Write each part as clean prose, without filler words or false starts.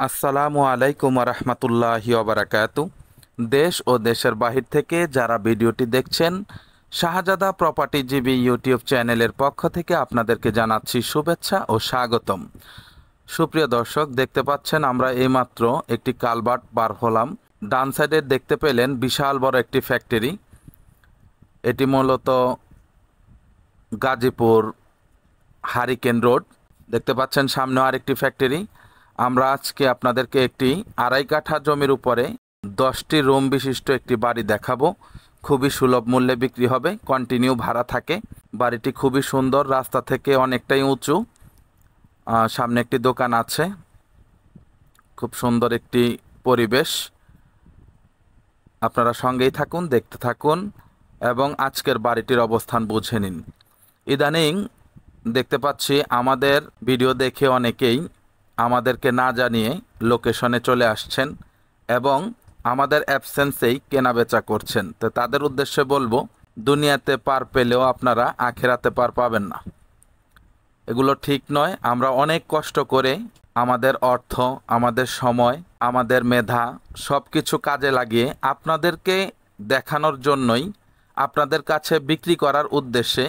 আসসালামু আলাইকুম রহমতুল্লাহি ওবারাকাতু। দেশ ও দেশের বাহির থেকে যারা ভিডিওটি দেখছেন, শাহজাদা প্রপার্টিজীবী ইউটিউব চ্যানেলের পক্ষ থেকে আপনাদেরকে জানাচ্ছি শুভেচ্ছা ও স্বাগতম। সুপ্রিয় দর্শক, দেখতে পাচ্ছেন আমরা এইমাত্র একটি কালভার্ট পার হলাম। ডান সাইডে দেখতে পেলেন বিশাল বড় একটি ফ্যাক্টরি। এটি মূলত গাজীপুর হারিকেন রোড। দেখতে পাচ্ছেন সামনেও আরেকটি ফ্যাক্টরি। আমরা আজকে আপনাদেরকে একটি 2.5 কাঠা জমির উপরে 10টি রুম বিশিষ্ট একটি বাড়ি দেখাবো। খুবই সুলভ মূল্যে বিক্রি হবে, কন্টিনিউ ভাড়া থাকে। বাড়িটি খুবই সুন্দর, রাস্তা থেকে অনেকটাই উঁচু। সামনে একটি দোকান আছে। খুব সুন্দর একটি পরিবেশ। আপনারা সঙ্গেই থাকুন, দেখতে থাকুন এবং আজকের বাড়িটির অবস্থান বুঝে নিন। ইদানিং দেখতে পাচ্ছি আমাদের ভিডিও দেখে অনেকেই আমাদেরকে না জানিয়ে লোকেশনে চলে আসছেন এবং আমাদের অ্যাবসেন্সেই কেনাবেচা করছেন। তো তাদের উদ্দেশ্যে বলবো, দুনিয়াতে পার পেলেও আপনারা আখেরাতে পার পাবেন না। এগুলো ঠিক নয়। আমরা অনেক কষ্ট করে আমাদের অর্থ, আমাদের সময়, আমাদের মেধা সব কিছু কাজে লাগিয়ে আপনাদেরকে দেখানোর জন্যই, আপনাদের কাছে বিক্রি করার উদ্দেশ্যে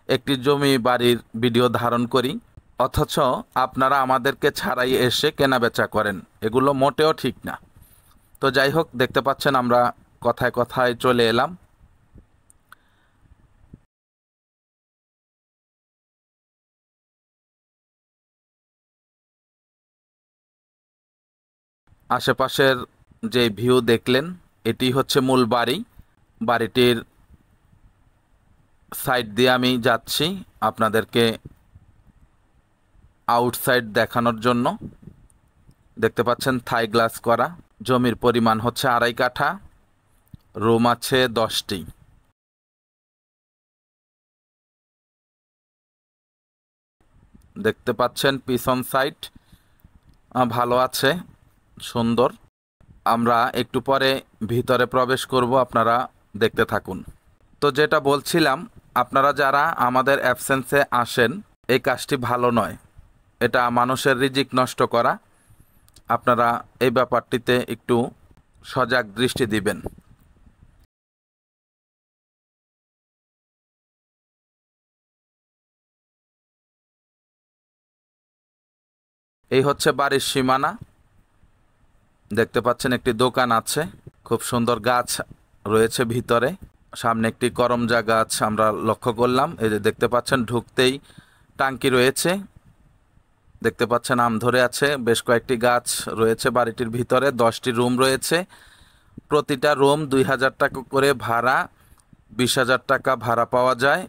একটি জমি বাড়ির ভিডিও ধারণ করি, অথচ আপনারা আমাদেরকে ছাড়াই এসে কেনাবেচা করেন। এগুলো মোটেও ঠিক না। তো যাই হোক, দেখতে পাচ্ছেন আমরা কথায় কথায় চলে এলাম। আশেপাশের যে ভিউ দেখলেন, এটি হচ্ছে মূল বাড়ি। বাড়িটির সাইড দিয়ে আমি যাচ্ছি আপনাদেরকে আউটসাইড দেখানোর জন্য। দেখতে পাচ্ছেন থাই গ্লাস করা। জমির পরিমাণ হচ্ছে 2.5 কাঠা। রুম আছে 10টি। দেখতে পাচ্ছেন পিছন সাইড ভালো আছে, সুন্দর। আমরা একটু পরে ভিতরে প্রবেশ করব, আপনারা দেখতে থাকুন। তো যেটা বলছিলাম, আপনারা যারা আমাদের অ্যাবসেন্সে আসেন, এই কাজটি ভালো নয়। এটা মানুষের রিজিক নষ্ট করা। আপনারা এই ব্যাপারটিতে একটু সজাগ দৃষ্টি দিবেন। এই হচ্ছে বাড়ির সীমানা। দেখতে পাচ্ছেন একটি দোকান আছে। খুব সুন্দর গাছ রয়েছে ভিতরে। সামনে একটি করমজা গাছ আমরা লক্ষ্য করলাম। এই যে দেখতে পাচ্ছেন ঢুকতেই টাঙ্কি রয়েছে। দেখতে পাচ্ছেন আম ধরে আছে। বেশ কয়েকটি গাছ রয়েছে বাড়িটির ভিতরে। 10টি রুম রয়েছে। প্রতিটা রুম 2,000 টাকা করে ভাড়া, 20,000 টাকা ভাড়া পাওয়া যায়।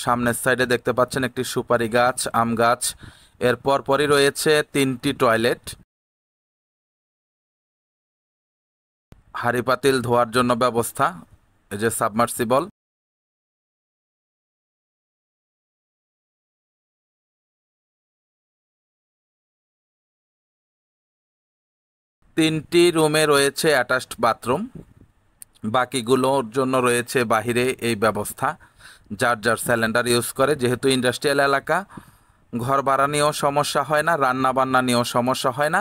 সামনের সাইডে দেখতে পাচ্ছেন একটি সুপারি গাছ, আম গাছ। এর পরপরই রয়েছে 3টি টয়লেট, হাঁড়ি পাতিল ধোয়ার জন্য ব্যবস্থা। এই যে সাবমার্সিবল। তিনটি রুমে রয়েছে অ্যাটাচড বাথরুম। বাকিগুলোর জন্য রয়েছে বাহিরে এই ব্যবস্থা। যার যার সিলিন্ডার ইউজ করে। যেহেতু ইন্ডাস্ট্রিয়াল এলাকা, ঘর ভাড়া নিয়েও সমস্যা হয় না, রান্না বান্না নিয়েও সমস্যা হয় না।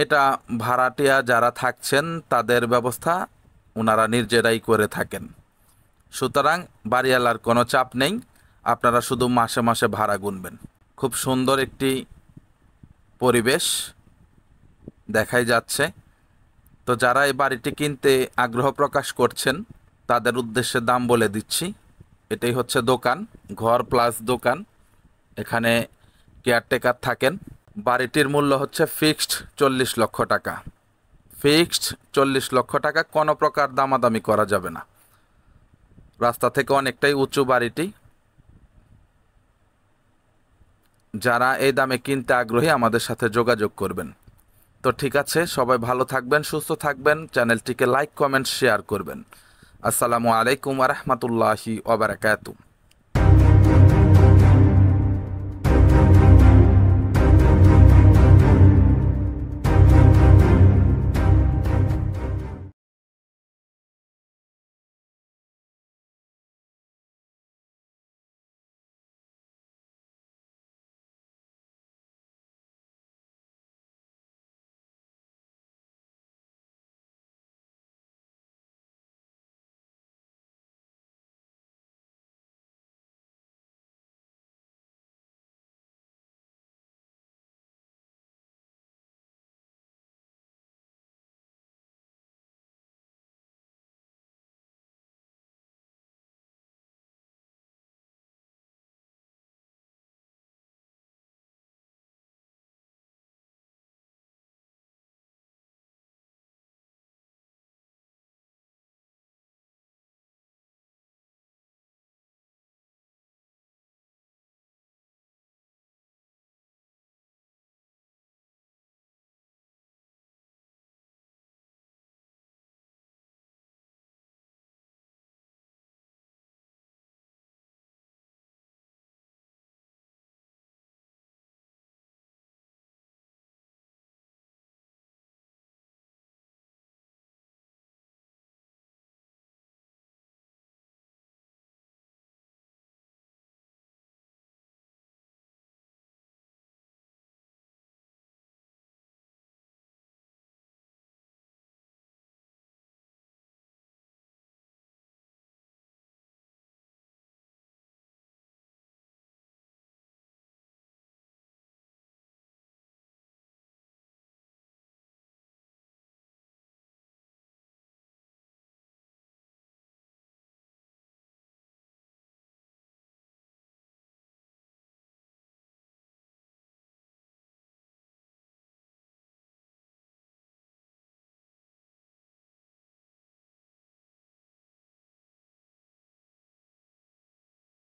এটা ভাড়াটিয়া যারা থাকছেন তাদের ব্যবস্থা ওনারা নিজেরাই করে থাকেন। সুতরাং বাড়িওয়ালার কোনো চাপ নেই। আপনারা শুধু মাসে মাসে ভাড়া গুনবেন। খুব সুন্দর একটি পরিবেশ দেখাই যাচ্ছে। তো যারা এই বাড়িটি কিনতে আগ্রহ প্রকাশ করছেন, তাদের উদ্দেশ্যে দাম বলে দিচ্ছি। এটাই হচ্ছে দোকান, ঘর প্লাস দোকান। এখানে কেয়ারটেকার থাকেন। বাড়িটির মূল্য হচ্ছে ফিক্সড 40 লক্ষ টাকা। ফিক্সড 40 লক্ষ টাকা, কোনো প্রকার দামাদামি করা যাবে না। রাস্তা থেকে অনেকটাই উঁচু বাড়িটি। যারা এই দামে কিনতে আগ্রহী আমাদের সাথে যোগাযোগ করবেন। তো ঠিক আছে, সবাই ভালো থাকবেন, সুস্থ থাকবেন। চ্যানেলটিকে লাইক, কমেন্ট, শেয়ার করবেন। আসসালামু আলাইকুম ওয়া রাহমাতুল্লাহি ওয়া বারাকাতুহু।